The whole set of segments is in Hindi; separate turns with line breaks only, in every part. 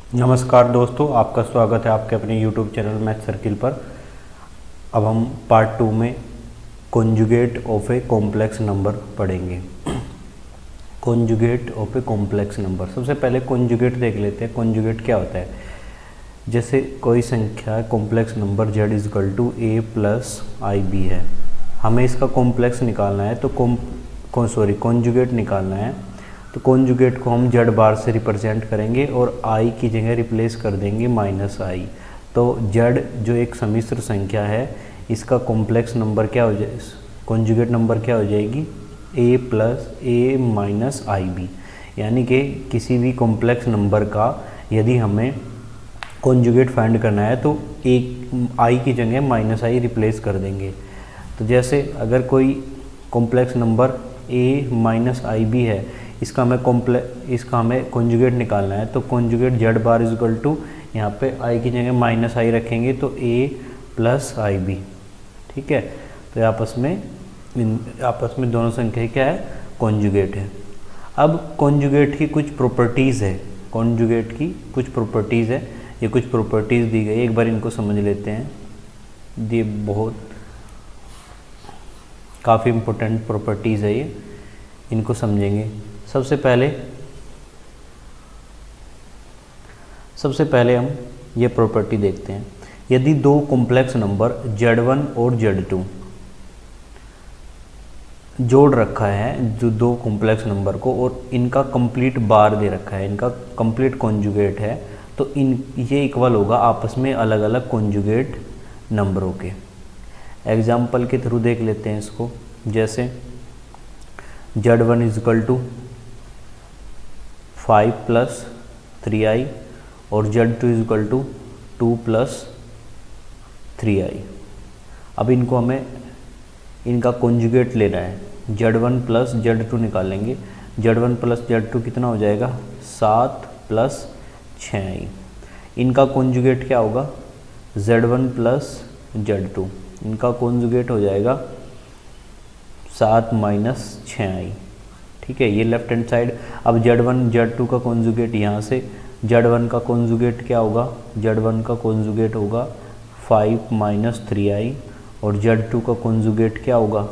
नमस्कार दोस्तों, आपका स्वागत है आपके अपने YouTube चैनल मैथ सर्किल पर। अब हम पार्ट 2 में conjugate of a complex number पढ़ेंगे। Conjugate of a complex number, सबसे पहले कॉन्जुगेट देख लेते हैं। कॉन्जुगेट क्या होता है? जैसे कोई संख्या complex number z is equal to a plus I b है, हमें इसका कॉम्प्लेक्स निकालना है तो कॉन्जुगेट निकालना है। तो कॉन्जुगेट को हम z बार से रिप्रेजेंट करेंगे और i की जगह रिप्लेस कर देंगे माइनस आई। तो z जो एक सम्मिश्र संख्या है, इसका कॉम्प्लेक्स नंबर क्या हो जाए, कॉन्जुगेट नंबर क्या हो जाएगी, a plus a minus i b. यानी कि किसी भी कॉम्प्लेक्स नंबर का यदि हमें कॉन्जुगेट फाइंड करना है तो एक आई की जगह माइनस आई रिप्लेस कर देंगे। तो जैसे अगर कोई complex number a minus i b है, इसका हमें कॉन्जुगेट निकालना है। तो conjugate z bar is equal to यहाँ पे i की जगह माइनस आई रखेंगे तो a प्लस आई बी। ठीक है, तो आपस में दोनों संख्या क्या है, कॉन्जुगेट है। अब कॉन्जुगेट की कुछ प्रॉपर्टीज़ है, कॉन्जुगेट की कुछ प्रॉपर्टीज़ है, ये कुछ प्रॉपर्टीज़ दी गई, एक बार इनको समझ लेते हैं। ये काफ़ी इम्पोर्टेंट प्रॉपर्टीज़ है, ये इनको समझेंगे। सबसे पहले हम ये प्रॉपर्टी देखते हैं। यदि दो कॉम्प्लेक्स नंबर z1 और z2 जोड़ रखा है, जो दो कॉम्प्लेक्स नंबर को, और इनका कंप्लीट बार दे रखा है, इनका कंप्लीट कॉन्जुगेट है, तो ये इक्वल होगा आपस में अलग अलग कॉन्जुगेट नंबरों के। एग्जाम्पल के थ्रू देख लेते हैं इसको। जैसे z1 is equal to 5 plus 3i और z2 is equal to 2 plus 3i। अब इनको हमें इनका कॉन्जुगेट लेना है। z1 प्लस z2 निकालेंगे। z1 प्लस z2 कितना हो जाएगा, 7 प्लस 6i। इनका कॉन्जुगेट क्या होगा, z1 प्लस z2, इनका कॉन्जुगेट हो जाएगा 7 माइनस 6i। ठीक है, ये लेफ्ट हैंड साइड। अब z1 z2 का कॉन्जुगेट यहाँ से, z1 का कॉन्जुगेट क्या होगा, z1 का कॉन्जुगेट होगा 5 माइनस 3i और z2 का कॉन्जुगेट क्या होगा,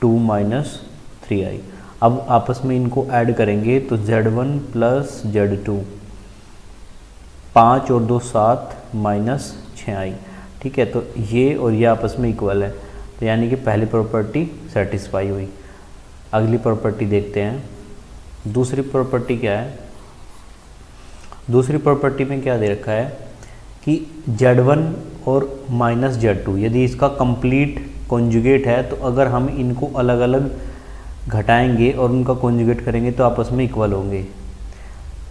2 माइनस 3i। अब आपस में इनको ऐड करेंगे तो z1 प्लस z2, 5 और 2 7 माइनस 6i। ठीक है, तो ये और ये आपस में इक्वल है, तो यानी कि पहली प्रॉपर्टी सेटिस्फाई हुई। अगली प्रॉपर्टी देखते हैं। दूसरी प्रॉपर्टी क्या है, दूसरी प्रॉपर्टी में क्या दे रखा है कि z1 और माइनस z2 यदि इसका कंप्लीट कॉन्जुगेट है, तो अगर हम इनको अलग अलग घटाएंगे और उनका कॉन्जुगेट करेंगे तो आपस में इक्वल होंगे।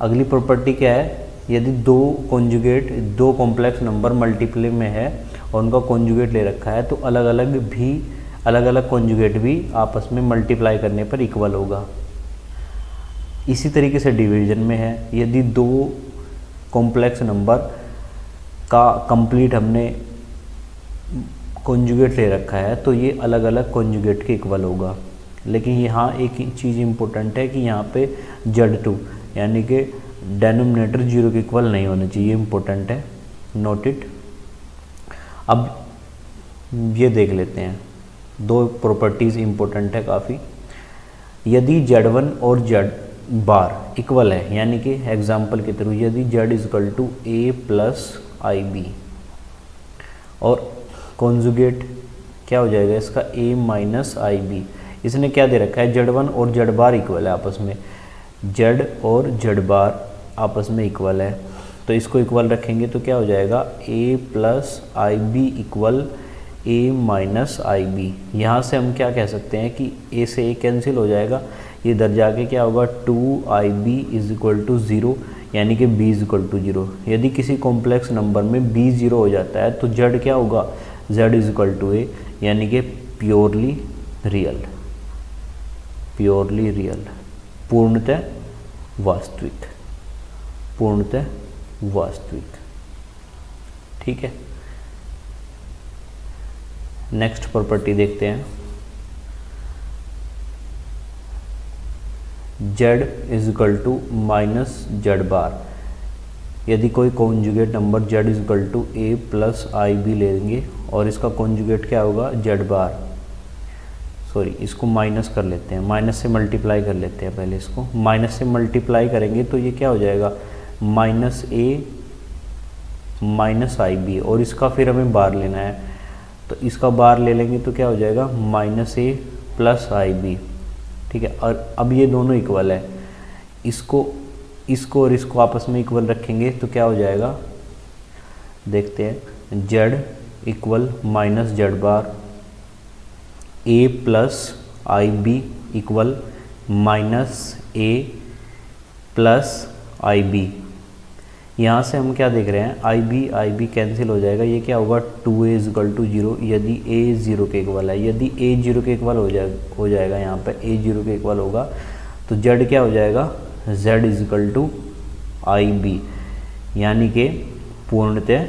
अगली प्रॉपर्टी क्या है, यदि दो कॉम्प्लेक्स नंबर मल्टीप्ले में है और उनका कॉन्जुगेट ले रखा है, तो अलग अलग कॉन्जुगेट भी आपस में मल्टीप्लाई करने पर इक्वल होगा। इसी तरीके से डिवीजन में है, यदि दो कॉम्प्लेक्स नंबर का कंप्लीट हमने कॉन्जुगेट ले रखा है तो ये अलग अलग कॉन्जुगेट के इक्वल होगा। लेकिन यहाँ एक चीज़ इम्पोर्टेंट है कि यहाँ पे z2 यानी कि डेनोमिनेटर 0 के इक्वल नहीं होना चाहिए, इम्पोर्टेंट है, नोट इट। अब ये देख लेते हैं, दो प्रॉपर्टीज़ इम्पोर्टेंट है काफ़ी। यदि z1 और z बार इक्वल है, यानी कि एग्जाम्पल के थ्रू यदि z is equal to a plus I b और कॉन्जुगेट क्या हो जाएगा इसका, a माइनस आई बी। इसने क्या दे रखा है, z1 और z बार इक्वल है आपस में, z और z बार आपस में इक्वल है, तो इसको इक्वल रखेंगे तो क्या हो जाएगा, a plus I b equal a minus i b. यहाँ से हम क्या कह सकते हैं कि a से a कैंसिल हो जाएगा, ये इधर जाके क्या होगा, 2ib इज इक्वल टू 0, यानी कि b इज इक्वल टू 0। यदि किसी कॉम्प्लेक्स नंबर में b 0 हो जाता है तो z क्या होगा, z is equal to a, यानी कि प्योरली रियल, पूर्णतः वास्तविक। ठीक है, नेक्स्ट प्रॉपर्टी देखते हैं। Z is equal to minus Z bar. यदि कोई conjugate number Z is equal to A plus I B लेंगे और इसका कॉन्जुगेट क्या होगा जेड बार, सॉरी इसको माइनस कर लेते हैं, माइनस से मल्टीप्लाई कर लेते हैं। पहले इसको माइनस से मल्टीप्लाई करेंगे तो ये क्या हो जाएगा minus A minus i b, और इसका फिर हमें बार लेना है तो इसका बार ले लेंगे तो क्या हो जाएगा माइनस ए प्लस आई बी। ठीक है, और अब ये दोनों इक्वल है, इसको और इसको आपस में इक्वल रखेंगे तो क्या हो जाएगा देखते हैं, जेड इक्वल माइनस जेड बार, ए प्लस आई बी इक्वल माइनस ए प्लस आई बी। यहाँ से हम क्या देख रहे हैं आई बी कैंसिल हो जाएगा, ये क्या होगा 2a इज इक्वल टू 0 यदि a 0 के इक्वल है। यदि a 0 के इक्वल हो जाएगा यहाँ पे a 0 के इक्वल होगा तो z क्या हो जाएगा z is equal to i b, यानी कि पूर्णतः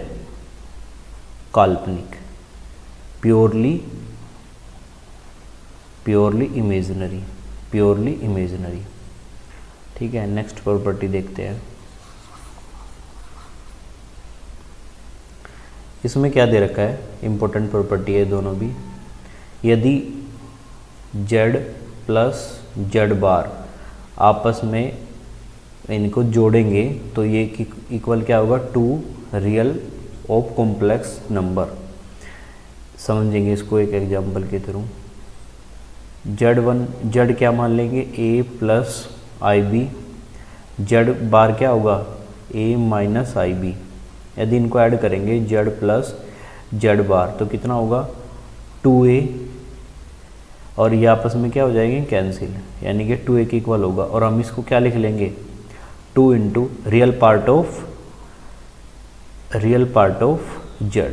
काल्पनिक, प्योरली इमेजिनरी। ठीक है, नेक्स्ट प्रॉपर्टी देखते हैं। इसमें क्या दे रखा है, इम्पोर्टेंट प्रॉपर्टी है दोनों भी। यदि z प्लस जेड बार आपस में इनको जोड़ेंगे तो ये इक्वल क्या होगा 2 रियल ऑफ कॉम्प्लेक्स नंबर। समझेंगे इसको एक एग्जांपल के थ्रू। z क्या मान लेंगे a plus I B, Z bar क्या होगा a माइनस आई बी। यदि इनको ऐड करेंगे z प्लस जेड बार तो कितना होगा 2a, और ये आपस में क्या हो जाएंगे कैंसिल, यानी कि 2a के इक्वल होगा। और हम इसको क्या लिख लेंगे 2 into real part of z।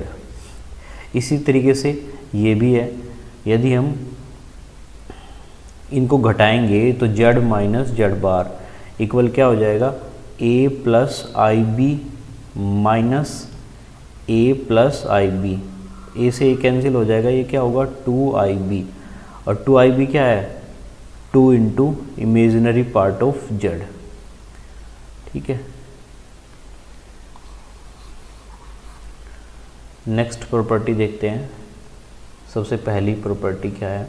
इसी तरीके से ये भी है, यदि हम इनको घटाएंगे तो z minus Z bar equal क्या हो जाएगा a plus I B minus a plus I B. A से ए कैंसिल हो जाएगा, ये क्या होगा 2IB, और 2IB क्या है 2 into imaginary part of z। ठीक है, नेक्स्ट प्रॉपर्टी देखते हैं। सबसे पहली प्रॉपर्टी क्या है,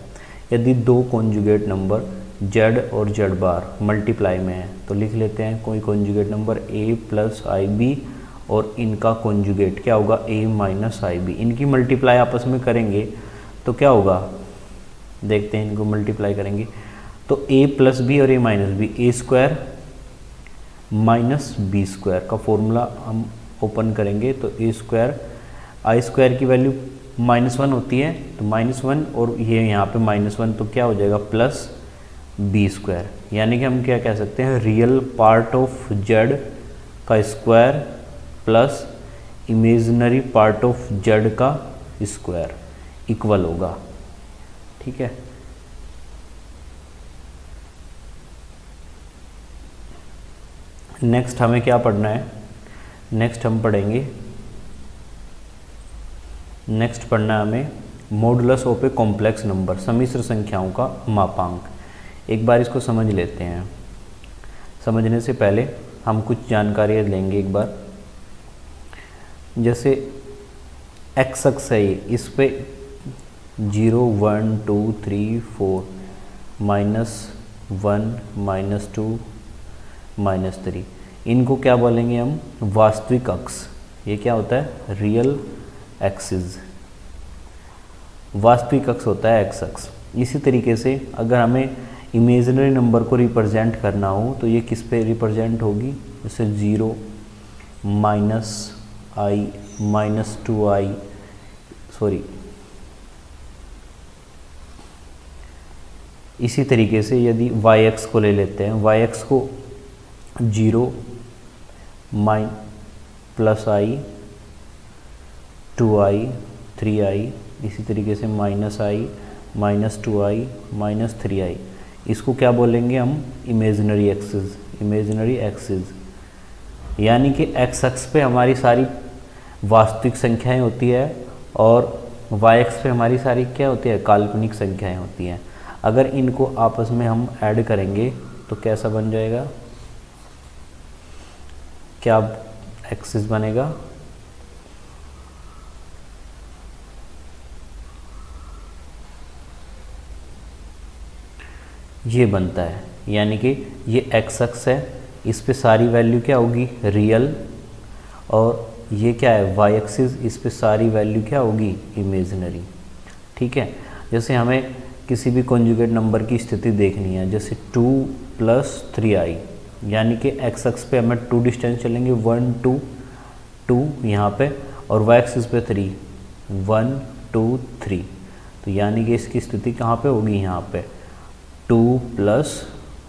यदि दो कॉन्जुगेट नंबर z और z बार मल्टीप्लाई में है तो लिख लेते हैं कोई conjugate number a plus I b और इनका कॉन्जुगेट क्या होगा a माइनस आई बी। इनकी मल्टीप्लाई आपस में करेंगे तो क्या होगा देखते हैं, इनको मल्टीप्लाई करेंगे तो a प्लस बी और a minus b, a square minus b square का फॉर्मूला हम ओपन करेंगे तो a स्क्वायर आई स्क्वायर की वैल्यू -1 होती है तो -1, और ये यहाँ पे -1 तो क्या हो जाएगा प्लस बी स्क्वायर। यानी कि हम क्या कह सकते हैं रियल पार्ट ऑफ z का square plus imaginary part of z का स्क्वायर इक्वल होगा। ठीक है, नेक्स्ट हमें क्या पढ़ना है, नेक्स्ट पढ़ना है हमें modulus of a complex number, सम्मिश्र संख्याओं का मापांक। एक बार इसको समझ लेते हैं। समझने से पहले हम कुछ जानकारियाँ लेंगे एक बार। जैसे एक्स अक्ष है, इस पे 0 1 2 3 4 -1 -2 -3, इनको क्या बोलेंगे हम वास्तविक अक्ष। ये क्या होता है रियल एक्सिस, वास्तविक अक्ष होता है एक्स अक्ष। इसी तरीके से अगर हमें इमेजिनरी नंबर को रिप्रेजेंट करना हो तो ये किस पे रिप्रेजेंट होगी, जैसे 0 -i -2i, सॉरी इसी तरीके से यदि yx को ले लेते हैं, yx को 0 +i 2i 3i, इसी तरीके से -i -2i -3i, इसको क्या बोलेंगे हम इमेजिनरी एक्सिस। यानी कि एक्स अक्ष पे हमारी सारी वास्तविक संख्याएं होती है और वाई अक्ष पे हमारी सारी क्या होती है काल्पनिक संख्याएं होती हैं। अगर इनको आपस में हम ऐड करेंगे तो कैसा बन जाएगा, क्या एक्सिस बनेगा, ये बनता है, यानी कि ये एक्स अक्स है, इस पे सारी वैल्यू क्या होगी, रियल, और ये क्या है वाई एक्सिस, इस पे सारी वैल्यू क्या होगी, इमेजिनरी। ठीक है, जैसे हमें किसी भी कॉन्जुगेट नंबर की स्थिति देखनी है, जैसे 2 + 3i, यानी कि एक्स अक्स पे हमें 2 डिस्टेंस चलेंगे, 1 2 2 यहाँ पे, और वाई एक्सिस पे 3 1 2 3, तो यानी कि इसकी स्थिति कहाँ पे होगी, यहाँ पे 2 +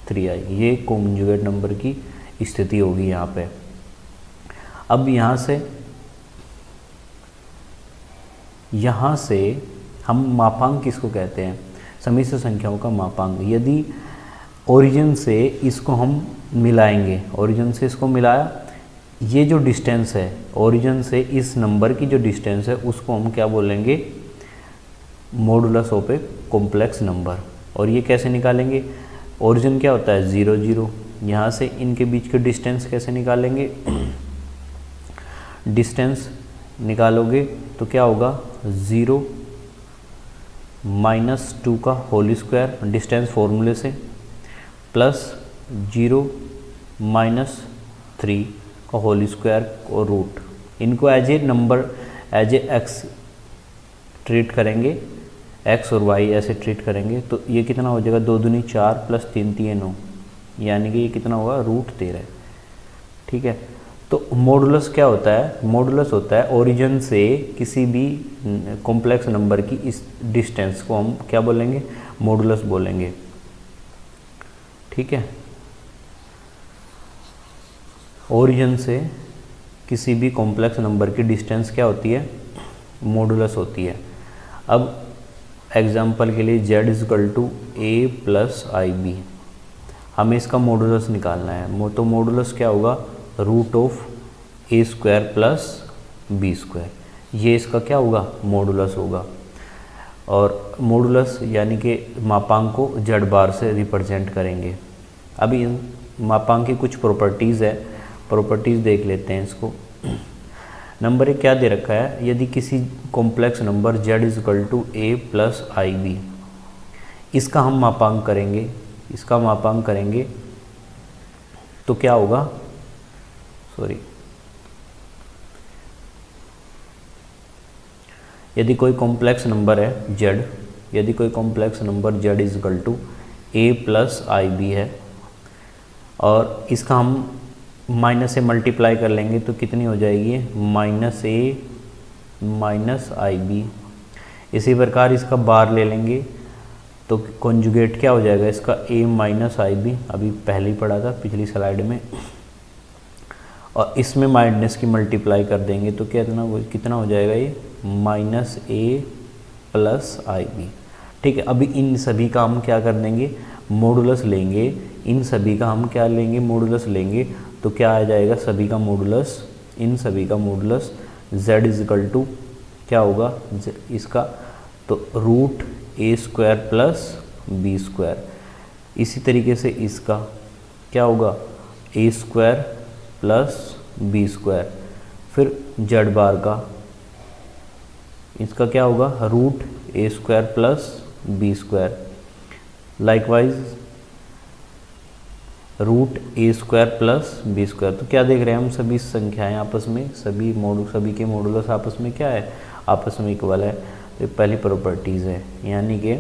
3i, ये कॉन्जुगेट नंबर की स्थिति होगी यहाँ पे। अब यहाँ से हम मापांक किसको कहते हैं, समिश्र संख्याओं का मापांक। यदि ओरिजिन से इसको हम मिलाएंगे, ओरिजिन से इसको मिलाया, ये जो डिस्टेंस है ओरिजिन से इस नंबर की जो डिस्टेंस है उसको हम क्या बोलेंगे, modulus of a complex number. और ये कैसे निकालेंगे, ओरिजिन क्या होता है 0 0, यहाँ से इनके बीच के डिस्टेंस कैसे निकालेंगे, डिस्टेंस निकालोगे तो क्या होगा 0 - 2 का होल स्क्वायर डिस्टेंस फॉर्मूले से, प्लस 0 - 3 का होल स्क्वायर और रूट, इनको as a number, as a x treat करेंगे, एक्स और वाई ऐसे ट्रीट करेंगे, तो ये कितना हो जाएगा 2 दूनी 4 + 3 3 9, यानी कि ये कितना होगा √13। ठीक है, तो मॉडुलस क्या होता है, मॉडुलस होता है ओरिजिन से किसी भी कॉम्प्लेक्स नंबर की इस डिस्टेंस को हम क्या बोलेंगे, मॉडुलस बोलेंगे। ठीक है, ओरिजिन से किसी भी कॉम्प्लेक्स नंबर की डिस्टेंस क्या होती है, मॉडुलस होती है। अब एग्जांपल के लिए z = a + ib, हमें इसका मॉडुलस निकालना है, तो मॉडुलस क्या होगा, √a² + b², ये इसका क्या होगा, मॉडुलस होगा। और मॉडुलस यानी कि मापांक को z बार से रिप्रेजेंट करेंगे। अभी इन मापांक की कुछ प्रॉपर्टीज़ है, प्रॉपर्टीज़ देख लेते हैं इसको। नंबर 1 क्या दे रखा है, यदि किसी complex number z = a + ib, इसका हम मापांक करेंगे, इसका मापांक करेंगे तो क्या होगा, यदि कोई कॉम्प्लेक्स नंबर है z, यदि कोई complex number z = a + ib है, और इसका हम माइनस से मल्टीप्लाई कर लेंगे तो कितनी हो जाएगी, -a - ib। इसी प्रकार इसका बार ले लेंगे तो कॉन्जुगेट क्या हो जाएगा इसका, a - ib, अभी पहले ही पढ़ा था पिछली स्लाइड में, और इसमें माइनस की मल्टीप्लाई कर देंगे तो कितना हो जाएगा, ये -a + ib। ठीक है, अभी इन सभी का हम क्या कर देंगे, मॉडुलस लेंगे, इन सभी का हम क्या लेंगे, मॉडुलस लेंगे, तो क्या आ जाएगा, सभी का मॉडुलस, इन सभी का मॉडुलस z = क्या होगा इसका, तो √a² + b²। इसी तरीके से इसका क्या होगा, a² + b²। फिर z बार का, इसका क्या होगा, √a² + b²। Likewise √a² + b²। तो क्या देख रहे हैं हम, सभी संख्याएं आपस में, सभी के मॉडुलस आपस में क्या है, आपस में इक्वल है। तो पहली प्रॉपर्टीज़ है, यानी कि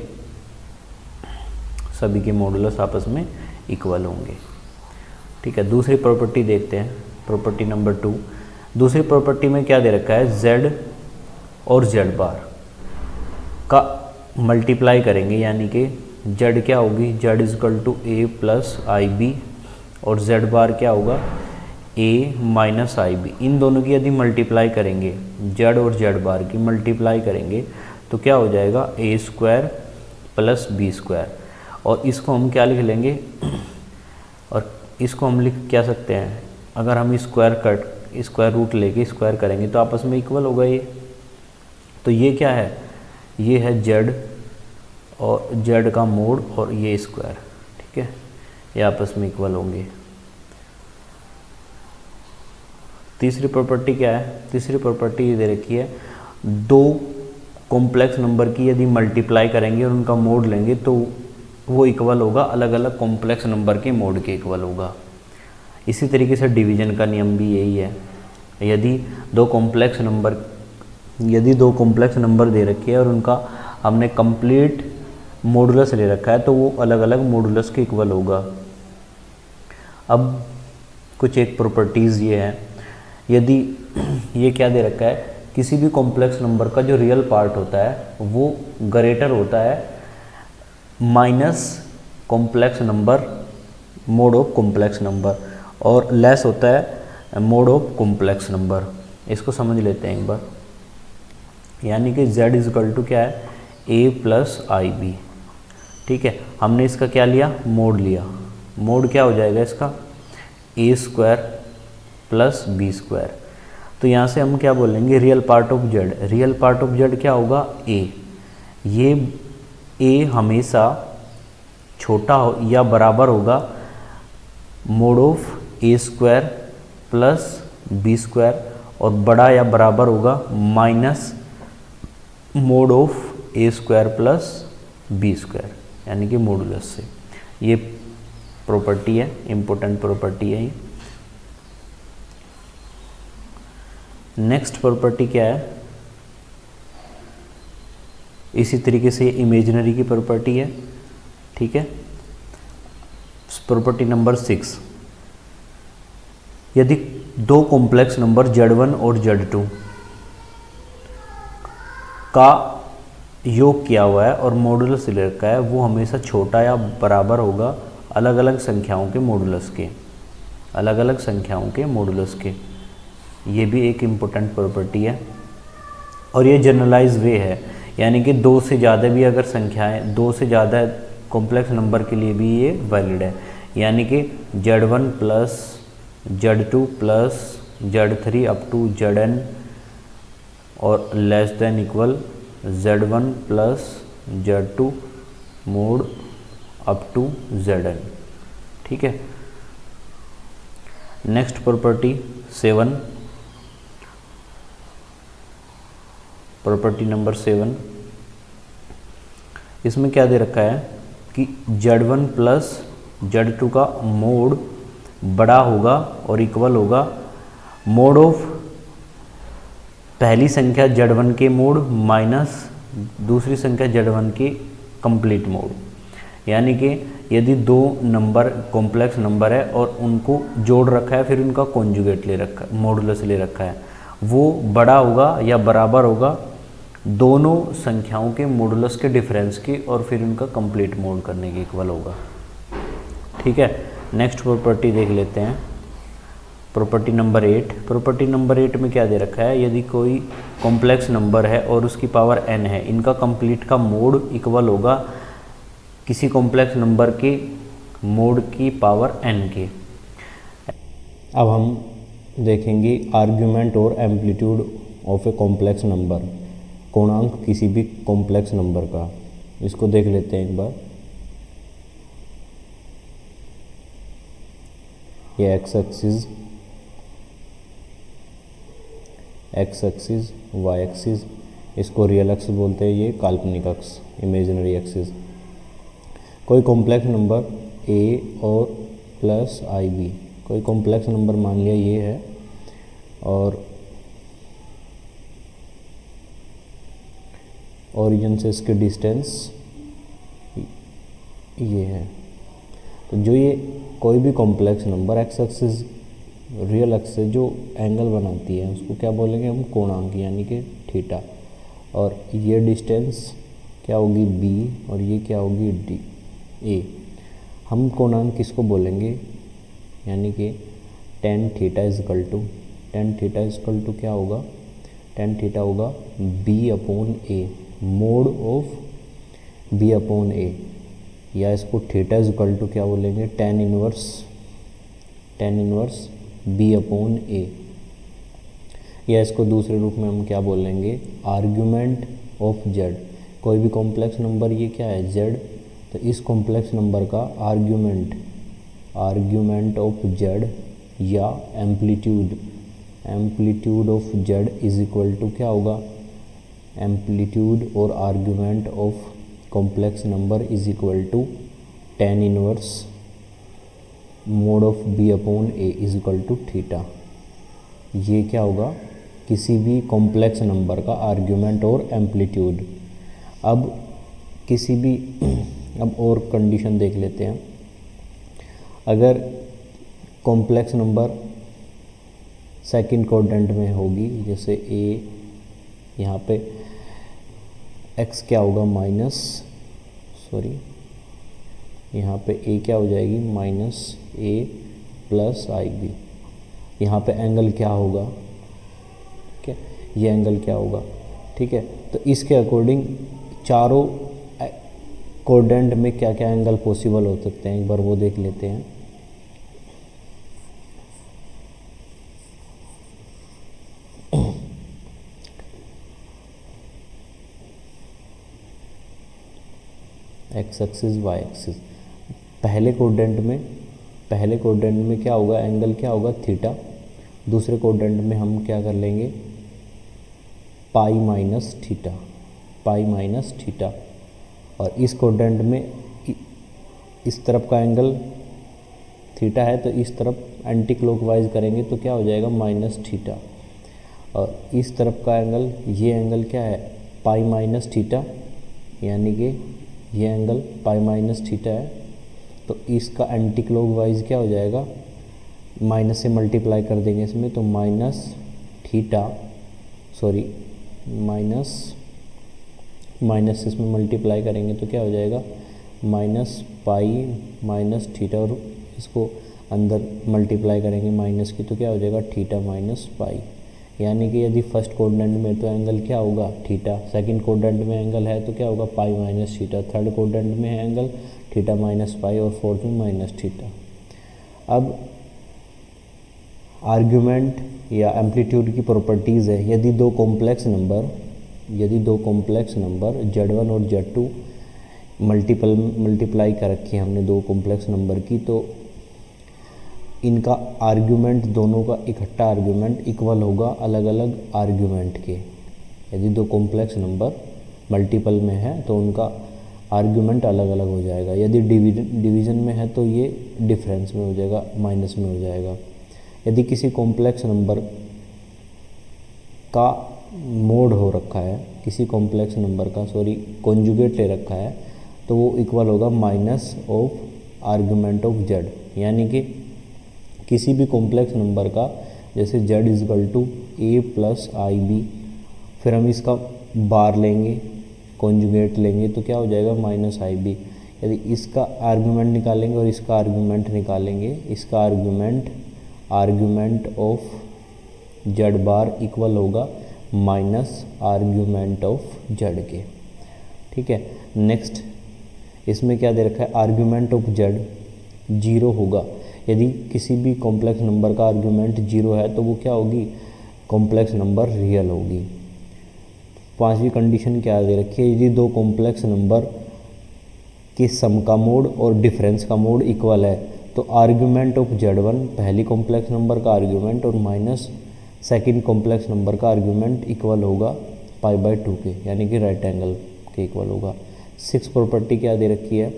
सभी के मॉडुलस आपस में इक्वल होंगे। ठीक है, दूसरी प्रॉपर्टी देखते हैं, प्रॉपर्टी नंबर 2। दूसरी प्रॉपर्टी में क्या दे रखा है, z और z बार का मल्टीप्लाई करेंगे, यानी कि z क्या होगी, z = a + ib, और z बार क्या होगा, a - ib। इन दोनों की यदि मल्टीप्लाई करेंगे, z और z बार की मल्टीप्लाई करेंगे तो क्या हो जाएगा, a² + b²। और इसको हम क्या लिख लेंगे, और इसको हम लिख क्या सकते हैं, अगर हम स्क्वायर रूट लेके स्क्वायर करेंगे तो आपस में इक्वल होगा ये। तो ये क्या है, ये है z और z का मोड और ये स्क्वायर। ठीक है, ये आपस में इक्वल होंगे। तीसरी प्रॉपर्टी क्या है? तीसरी प्रॉपर्टी ये दे रखी है, दो कॉम्प्लेक्स नंबर की यदि मल्टीप्लाई करेंगे और उनका मोड लेंगे तो वो इक्वल होगा अलग अलग कॉम्प्लेक्स नंबर के मोड के इक्वल होगा। इसी तरीके से डिवीजन का नियम भी यही है, यदि दो कॉम्प्लेक्स नंबर दे रखे हैं और उनका हमने कंप्लीट मॉडुलस ले रखा है तो वो अलग अलग मॉडुलस के इक्वल होगा। अब कुछ एक प्रॉपर्टीज़ ये है, यदि ये क्या दे रखा है, किसी भी कॉम्प्लेक्स नंबर का जो रियल पार्ट होता है वो ग्रेटर होता है minus complex number mode of complex number और लेस होता है मोड ऑफ कॉम्प्लेक्स नंबर। इसको समझ लेते हैं एक बार, यानी कि z इजकल टू क्या है, a प्लस आई बी। ठीक है, हमने इसका क्या लिया, मोड लिया। मोड क्या हो जाएगा इसका, a square plus b square. तो यहाँ से हम क्या बोलेंगे, real part of z। Real part of z क्या होगा, a। ये a हमेशा छोटा या बराबर होगा mod of a square plus b square और बड़ा या बराबर होगा minus mod of a square plus b square, यानी कि मॉडुलस से। ये प्रॉपर्टी है, इम्पोर्टेंट प्रॉपर्टी है ये। नेक्स्ट प्रॉपर्टी क्या है, इसी तरीके से इमेजिनरी की प्रॉपर्टी है। ठीक है, प्रॉपर्टी नंबर 6, यदि दो कॉम्प्लेक्स नंबर Z1 और Z2 का योग किया हुआ है और मॉडुलस ले रखा है, वो हमेशा छोटा या बराबर होगा अलग अलग संख्याओं के मॉडुलस के, अलग अलग संख्याओं के मॉडुलस के। ये भी एक इम्पोर्टेंट प्रॉपर्टी है और ये जनरलाइज वे है, यानी कि दो से ज़्यादा भी अगर संख्याएं, दो से ज़्यादा कॉम्प्लेक्स नंबर के लिए भी ये वैलिड है, यानी कि Z1 plus Z2 plus Z3 up to Zn और less than equal Z1 plus Z2 mod up to Zn। ठीक है, नेक्स्ट प्रॉपर्टी 7, प्रॉपर्टी नंबर 7, इसमें क्या दे रखा है कि Z1 प्लस Z2 का मोड बड़ा होगा और इक्वल होगा मोड ऑफ पहली संख्या Z1 के मोड माइनस दूसरी संख्या Z1 के कंप्लीट मोड। यानी कि यदि दो नंबर कॉम्प्लेक्स नंबर है और उनको जोड़ रखा है, फिर उनका कॉन्जुगेट ले रखा है, मॉडुलस ले रखा है, वो बड़ा होगा या बराबर होगा दोनों संख्याओं के मॉडुलस के डिफरेंस के और फिर उनका कंप्लीट मोड करने के इक्वल होगा। ठीक है, नेक्स्ट प्रॉपर्टी देख लेते हैं, प्रॉपर्टी नंबर 8। प्रॉपर्टी नंबर 8 में क्या दे रखा है, यदि कोई कॉम्प्लेक्स नंबर है और उसकी पावर n है, इनका कंप्लीट का मोड इक्वल होगा किसी कॉम्प्लेक्स नंबर के मोड की पावर n के। अब हम देखेंगे आर्ग्यूमेंट और amplitude of a complex number, पूर्णांक किसी भी कॉम्प्लेक्स नंबर का। इसको देख लेते हैं एक बार। ये एक्स एक्सिस वाई एक्सिस, इसको रियल एक्सिस बोलते हैं, ये काल्पनिक अक्ष इमेजिनरी एक्सिस। कोई कॉम्प्लेक्स नंबर a और प्लस आई बी, कोई कॉम्प्लेक्स नंबर मान लिया ये है और ओरिजिन से इसके डिस्टेंस ये है। तो जो ये कोई भी complex number x axis real axis से जो एंगल बनाती है उसको क्या बोलेंगे हम, कोणांक, यानी कि थीटा। और ये डिस्टेंस क्या होगी b और ये क्या होगी d a। हम कोणांक किसको बोलेंगे, यानी कि tan थीटा इजकल टू क्या होगा, tan थीटा होगा b upon a, mode of b upon a, या इसको थीटा इजकल टू क्या बोलेंगे, tan inverse b upon a, या इसको दूसरे रूप में हम क्या बोलेंगे, आर्ग्यूमेंट ऑफ z। कोई भी कॉम्प्लेक्स नंबर ये क्या है z, तो इस कॉम्प्लेक्स नंबर का आर्ग्यूमेंट आर्ग्यूमेंट ऑफ जेड या amplitude of z is equal to क्या होगा, एम्पलीट्यूड और argument of complex number is equal to tan inverse mod of b upon a is equal to theta. ये क्या होगा, किसी भी कॉम्प्लेक्स नंबर का आर्ग्यूमेंट और एम्पलीट्यूड। अब किसी भी अब और कंडीशन देख लेते हैं। अगर कॉम्प्लेक्स नंबर सेकंड क्वाड्रेंट में होगी, जैसे a यहाँ पे x क्या होगा यहाँ पे a क्या हो जाएगी -a प्लस IB। यहाँ पे एंगल क्या होगा, ठीक है, ये एंगल क्या होगा, ठीक है। तो इसके अकॉर्डिंग चारों क्वाड्रेंट में क्या क्या एंगल पॉसिबल हो सकते हैं, एक बार वो देख लेते हैं। एक्स एक्सिस वाई एक्सिस, पहले क्वाड्रेंट में क्या होगा, एंगल क्या होगा थीटा। दूसरे क्वाड्रेंट में हम क्या कर लेंगे, पाई माइनस थीटा। और इस क्वाड्रेंट में इस तरफ का एंगल थीटा है, तो इस तरफ एंटी क्लॉकवाइज करेंगे तो क्या हो जाएगा माइनस थीटा। और इस तरफ का एंगल, ये एंगल क्या है, पाई माइनस थीटा, यानी कि ये एंगल पाई माइनस थीटा है। तो इसका एंटी क्लॉकवाइज क्या हो जाएगा, माइनस से मल्टीप्लाई कर देंगे इसमें, तो माइनस इसमें मल्टीप्लाई करेंगे तो क्या हो जाएगा माइनस पाई माइनस थीटा, और इसको अंदर मल्टीप्लाई करेंगे माइनस की तो क्या हो जाएगा थीटा माइनस पाई। यानी कि यदि फर्स्ट क्वाड्रेंट में तो एंगल क्या होगा थीटा, सेकंड क्वाड्रेंट में एंगल है तो क्या होगा pi minus theta, third quadrant में है एंगल थीटा माइनस पाई, और फोर्थ में माइनस थीटा। अब आर्ग्यूमेंट या एम्पलीट्यूड की प्रॉपर्टीज़ है, यदि दो कॉम्प्लेक्स नंबर Z1 और Z2 मल्टीप्लाई कर रखी है हमने दो कॉम्प्लेक्स नंबर की, तो इनका आर्ग्यूमेंट दोनों का इकट्ठा आर्ग्यूमेंट इक्वल होगा अलग अलग आर्ग्यूमेंट के। यदि दो कॉम्प्लेक्स नंबर मल्टीपल में है तो उनका आर्ग्यूमेंट अलग अलग हो जाएगा। यदि डिवीज़न में है तो ये डिफरेंस में हो जाएगा, माइनस में हो जाएगा। यदि किसी कॉम्प्लेक्स नंबर का मोड हो रखा है, किसी कॉम्प्लेक्स नंबर का कॉन्जुगेट ले रखा है, तो वो इक्वल होगा minus of argument of z. यानी कि किसी भी कॉम्प्लेक्स नंबर का, जैसे z is equal to a plus IB, फिर हम इसका बार लेंगे, कॉन्जुगेट लेंगे तो क्या हो जाएगा माइनस IB। यदि इसका आर्ग्यूमेंट निकालेंगे और इसका आर्ग्यूमेंट निकालेंगे, इसका argument of z bar equal होगा माइनस आर्ग्यूमेंट ऑफ z के, ठीक है। नेक्स्ट इसमें क्या दे रखा है, आर्ग्यूमेंट ऑफ z 0 होगा। यदि किसी भी कॉम्प्लेक्स नंबर का आर्ग्यूमेंट 0 है तो वो क्या होगी, कॉम्प्लेक्स नंबर रियल होगी। पांचवी कंडीशन क्या दे रखी है, यदि दो कॉम्प्लेक्स नंबर के सम का मोड और डिफरेंस का मोड इक्वल है तो आर्ग्यूमेंट ऑफ Z1 पहली कॉम्प्लेक्स नंबर का आर्ग्यूमेंट और माइनस सेकंड कॉम्प्लेक्स नंबर का आर्ग्यूमेंट इक्वल होगा π/2 के, यानी कि राइट एंगल के इक्वल होगा। 6 प्रॉपर्टी क्या दे रखी है,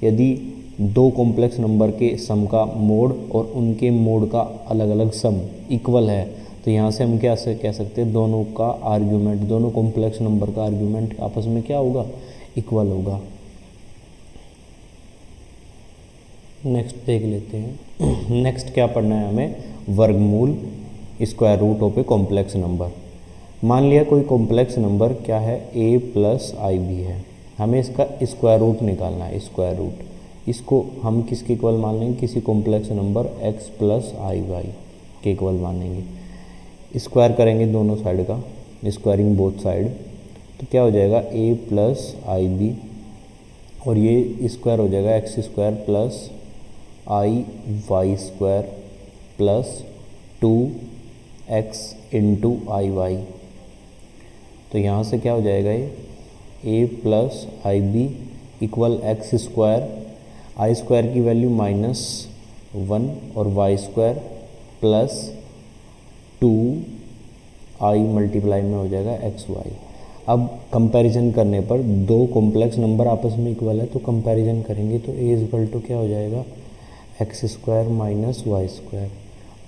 यदि दो कॉम्प्लेक्स नंबर के सम का मोड और उनके मोड का अलग अलग सम इक्वल है तो यहाँ से हम क्या कह सकते हैं, दोनों का आर्ग्यूमेंट, दोनों कॉम्प्लेक्स नंबर का आर्ग्यूमेंट आपस में क्या होगा, इक्वल होगा। नेक्स्ट देख लेते हैं। नेक्स्ट क्या पढ़ना है हमें, वर्गमूल square root of a complex number. मान लिया कोई कॉम्प्लेक्स नंबर क्या है a प्लस IB है, हमें इसका स्क्वायर रूट निकालना है। स्क्वायर रूट इसको हम किसके इक्वल मान लेंगे, किसी complex number x plus IY के इक्वल मानेंगे। स्क्वायर करेंगे दोनों साइड का, स्क्वायरिंग बोथ साइड, तो क्या हो जाएगा a प्लस IB, और ये स्क्वायर हो जाएगा x square plus IY square plus 2x into IY। तो यहाँ से क्या हो जाएगा, ये a plus IB equal x square, i square की वैल्यू 1 और Y square plus 2i multiply में हो जाएगा एक्स वाई। अब कंपैरिजन करने पर दो कॉम्प्लेक्स नंबर आपस में इक्वल है तो कंपैरिजन करेंगे तो a इक्वल टू क्या हो जाएगा x square minus y square.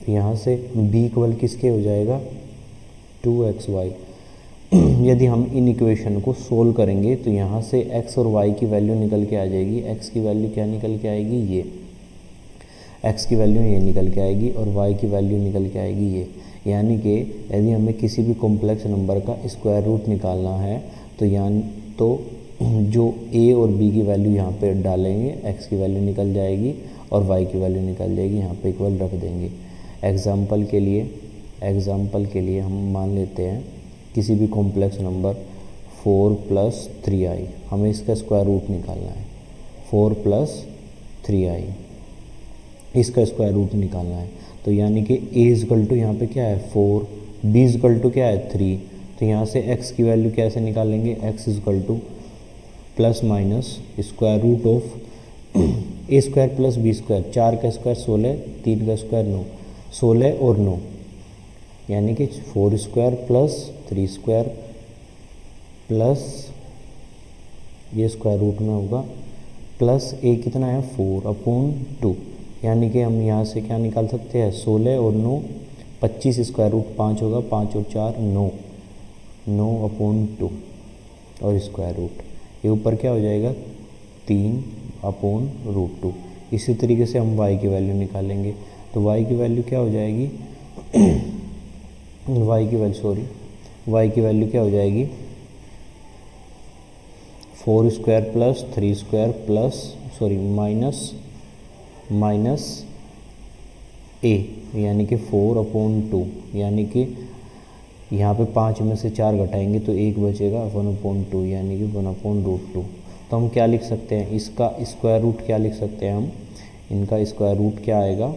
यहाँ से b इक्वल किसके हो जाएगा 2xy। यदि हम इन इक्वेशन को सोल्व करेंगे तो यहाँ से x और y की वैल्यू निकल के आ जाएगी। x की वैल्यू क्या निकल के आएगी, ये x की वैल्यू ये निकल के आएगी और y की वैल्यू निकल के आएगी ये। यानी कि यदि हमें किसी भी कॉम्प्लेक्स नंबर का स्क्वायर रूट निकालना है तो जो a और b की वैल्यू यहाँ पे डालेंगे, x की वैल्यू निकल जाएगी और y की वैल्यू निकल जाएगी, यहाँ पे इक्वल रख देंगे। एग्जाम्पल के लिए हम मान लेते हैं किसी भी कॉम्प्लेक्स नंबर 4 + 3i, हमें इसका स्क्वायर रूट निकालना है। 4 + 3i इसका स्क्वायर रूट निकालना है। तो यानी कि a इक्वल टू यहाँ पे क्या है 4, b इक्वल टू क्या है 3। तो यहाँ से x की वैल्यू कैसे निकालेंगे, x equal to plus minus square root of a square प्लस b स्क्वायर, 4 का स्क्वायर 16, 3 का स्क्वायर 9, 16 और 9 यानी कि 4 स्क्वायर प्लस 3 स्क्वायर प्लस ये स्क्वायर रूट में होगा प्लस a कितना है 4/2। यानी कि हम यहाँ से क्या निकाल सकते हैं 16 और 9 25 स्क्वायर रूट 5 होगा, 5 और 4 9, 9/2 और स्क्वायर रूट ये ऊपर क्या हो जाएगा 3/√2। इसी तरीके से हम y की वैल्यू निकालेंगे तो y की वैल्यू क्या हो जाएगी y की वैल्यू क्या हो जाएगी 4 square plus 3 square plus minus a यानी कि 4/2। यानी कि यहाँ पे 5 में से 4 घटाएंगे तो 1 बचेगा 1/2 यानी कि 1/√2। तो हम क्या लिख सकते हैं, इसका स्क्वायर रूट क्या लिख सकते हैं हम, इनका स्क्वायर रूट क्या आएगा,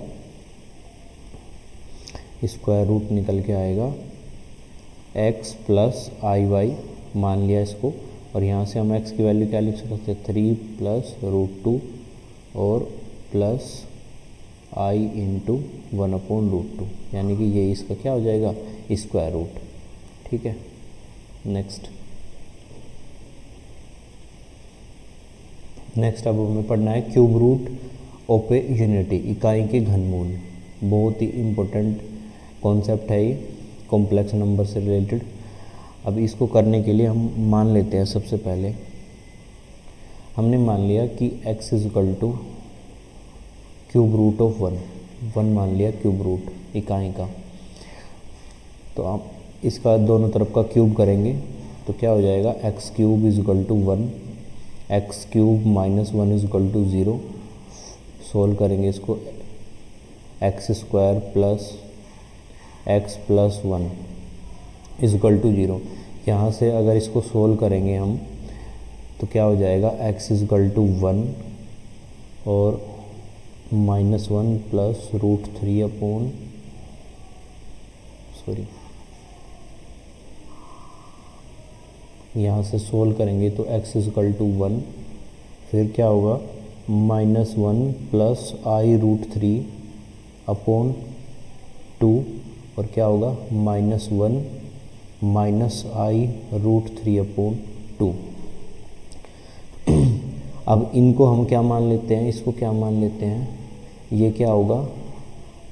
स्क्वायर रूट निकल के आएगा x + iy मान लिया इसको। और यहाँ से हम x की वैल्यू क्या लिख सकते हैं 3 + √2 और प्लस i × 1/√2 यानी कि ये इसका क्या हो जाएगा स्क्वायर रूट। ठीक है, नेक्स्ट अब हमें पढ़ना है cube root of a unity, इकाई के घनमूल। बहुत ही इम्पोर्टेंट कॉन्सेप्ट है ये कॉम्प्लेक्स नंबर से रिलेटेड। अब इसको करने के लिए हम मान लेते हैं, सबसे पहले हमने मान लिया कि x equal to cube root of 1 मान लिया क्यूब रूट इकाई का। तो आप इसका दोनों तरफ का क्यूब करेंगे तो क्या हो जाएगा x³ equal to 1, x³ - 1 equal to 0। Solve करेंगे इसको x² plus x + 1 equal to 0। यहाँ से अगर इसको सोल्व करेंगे हम तो क्या हो जाएगा x इक्वल टू 1 और -1 प्लस √3 यहाँ से सोल्व करेंगे तो x इक्वल टू 1, फिर क्या होगा -1 प्लस i√3/2 और क्या होगा -1 माइनस i√3/2। अब इनको हम क्या मान लेते हैं, इसको क्या मान लेते हैं, ये क्या होगा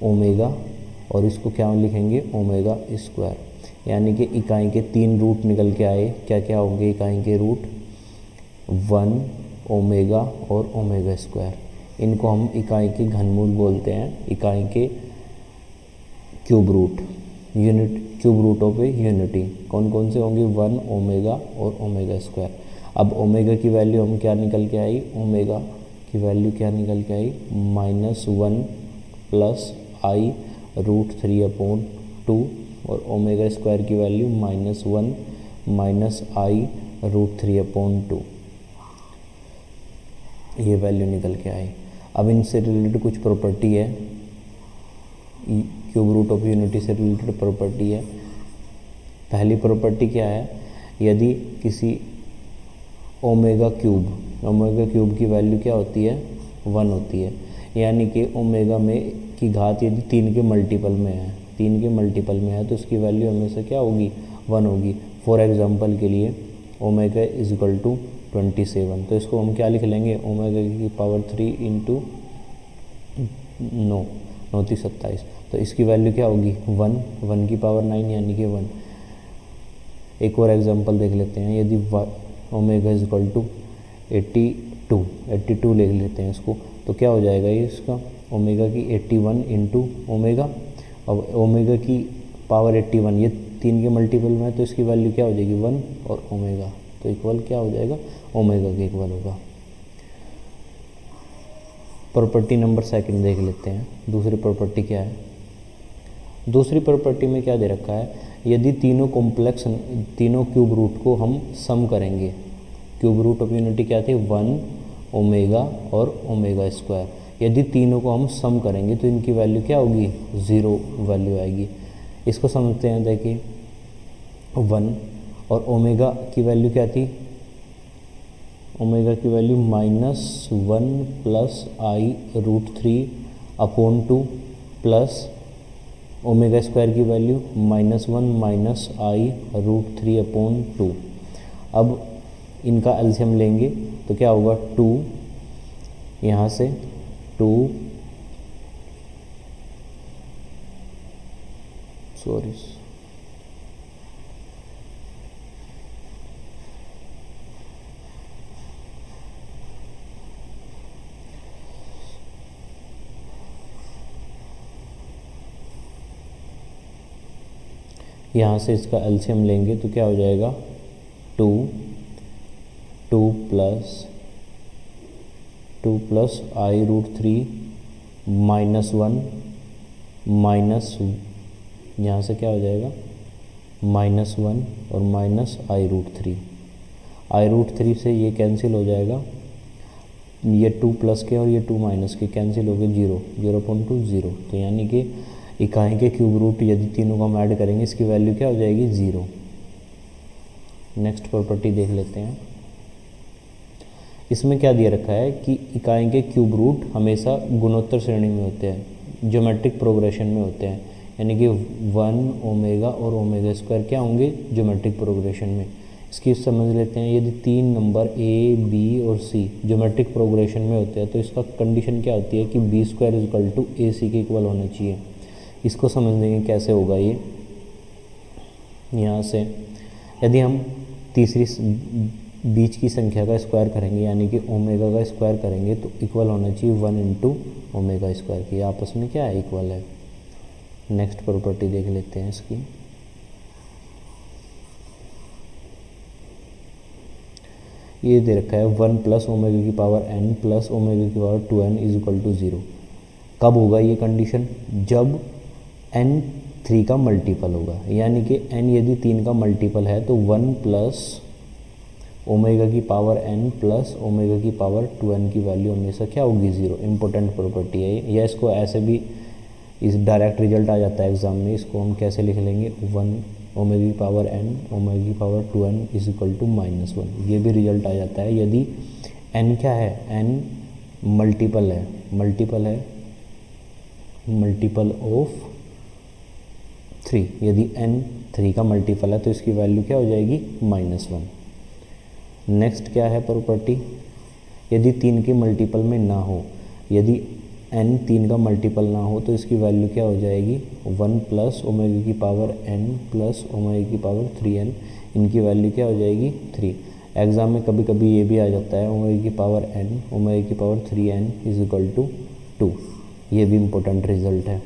ओमेगा और इसको क्या लिखेंगे ओमेगा स्क्वायर। यानी कि इकाई के 3 रूट निकल के आए, क्या क्या होंगे इकाई के रूट 1 ओमेगा और ओमेगा स्क्वायर। इनको हम इकाई के घनमूल बोलते हैं, इकाई के cube root of a unity. कौन कौन से होंगे 1 ओमेगा और ओमेगा स्क्वायर। अब ओमेगा की वैल्यू हम क्या निकल के आई, ओमेगा की वैल्यू क्या निकल के आई -1 प्लस i√3/2 और ओमेगा स्क्वायर की वैल्यू -1 माइनस i√3/2 ये वैल्यू निकल के आई। अब इनसे रिलेटेड कुछ प्रॉपर्टी है, क्यूब रूट ऑफ यूनिटी से रिलेटेड प्रॉपर्टी है। पहली प्रॉपर्टी क्या है, यदि किसी ओमेगा क्यूब की वैल्यू क्या होती है 1 होती है, यानी कि ओमेगा में की घात यदि 3 के मल्टीपल में है, 3 के मल्टीपल में है तो इसकी वैल्यू हमेशा क्या होगी, 1 होगी। फॉर एग्जांपल के लिए ओमेगा इज इक्वल टू 27, तो इसको हम क्या लिख लेंगे, ओमेगा की पावर 3 इंटू 9, 9 3 27, तो इसकी वैल्यू क्या होगी 1, 1 की पावर 9 यानी कि 1। एक और एग्जांपल देख लेते हैं, यदि ओमेगा इज इक्वल टू 82 लिख लेते हैं इसको, तो क्या हो जाएगा ये इसका ओमेगा की 81 इंटू ओमेगा, और ओमेगा की पावर 81 ये 3 के मल्टीपल में है तो इसकी वैल्यू क्या हो जाएगी 1, और ओमेगा तो इक्वल क्या हो जाएगा, ओमेगा के इक्वल होगा। प्रॉपर्टी नंबर सेकंड देख लेते हैं, दूसरी प्रॉपर्टी क्या है। दूसरी प्रॉपर्टी में क्या दे रखा है, यदि तीनों क्यूब रूट को हम सम करेंगे, क्यूब रूट ऑफ यूनिटी क्या थे 1 ओमेगा और ओमेगा स्क्वायर, यदि तीनों को हम सम करेंगे तो इनकी वैल्यू क्या होगी 0 वैल्यू आएगी। इसको समझते हैं, देखिए 1 और ओमेगा की वैल्यू क्या थी, ओमेगा की value -1 plus i√3 upon 2 plus omega square की वैल्यू -1 माइनस i√3 अपॉन 2। अब इनका एलसीएम लेंगे तो क्या होगा 2, यहाँ से 2 सॉरी यहाँ से इसका एलसीएम लेंगे तो क्या हो जाएगा 2 प्लस i√3 -1 माइनस यहाँ से क्या हो जाएगा -1 और माइनस i√3 से ये कैंसिल हो जाएगा, ये 2 प्लस के और ये 2 माइनस के कैंसिल हो गए 0.2 0, तो यानी कि इकाई के क्यूब रूट यदि तीनों को हम ऐड करेंगे इसकी वैल्यू क्या हो जाएगी 0। नेक्स्ट प्रॉपर्टी देख लेते हैं, इसमें क्या दिया रखा है कि इकाई के क्यूब रूट हमेशा गुणोत्तर श्रेणी में होते हैं, ज्योमेट्रिक प्रोग्रेशन में होते हैं, यानी कि 1 ओमेगा और ओमेगा स्क्वायर क्या होंगे ज्योमेट्रिक प्रोग्रेशन में। इसकी समझ लेते हैं, यदि 3 नंबर A, B और C ज्योमेट्रिक प्रोग्रेशन में होते हैं तो इसका कंडीशन क्या होती है कि B² = AC के इक्वल होना चाहिए। इसको समझने के कैसे होगा ये, यहाँ से यदि हम तीसरी बीच की संख्या का स्क्वायर करेंगे यानी कि ओमेगा का स्क्वायर करेंगे तो इक्वल होना चाहिए 1 इंटू ओमेगा स्क्वायर की, आपस में क्या है इक्वल है। नेक्स्ट प्रॉपर्टी देख लेते हैं इसकी, ये दे रखा है 1 प्लस ओमेगा की पावर n प्लस ओमेगा की power 2n is equal to 0। कब होगा ये कंडीशन, जब n 3 का मल्टीपल होगा, यानी कि n यदि 3 का मल्टीपल है तो 1 प्लस ओमेगा की पावर n प्लस ओमेगा की पावर 2n की वैल्यू हमेशा क्या होगी 0। इंपॉर्टेंट प्रॉपर्टी है ये, या इसको ऐसे भी इस डायरेक्ट रिजल्ट आ जाता है एग्जाम में, इसको हम कैसे लिख लेंगे 1 ओमेगा की पावर n ओमेगा की power 2n is equal to -1, ये भी रिजल्ट आ जाता है यदि n क्या है, n मल्टीपल है मल्टीपल ऑफ 3, यदि n 3 का मल्टीपल है तो इसकी वैल्यू क्या हो जाएगी -1। नेक्स्ट क्या है प्रॉपर्टी, यदि 3 के मल्टीपल में ना हो, यदि n 3 का मल्टीपल ना हो तो इसकी वैल्यू क्या हो जाएगी 1 प्लस ओमेगा की पावर n प्लस ओमेगा की पावर 3n, इनकी वैल्यू क्या हो जाएगी 3। एग्ज़ाम में कभी कभी ये भी आ जाता है ओमेगा की पावर n ओमेगा की power 3n is equal to 2, ये भी इम्पोर्टेंट रिजल्ट है।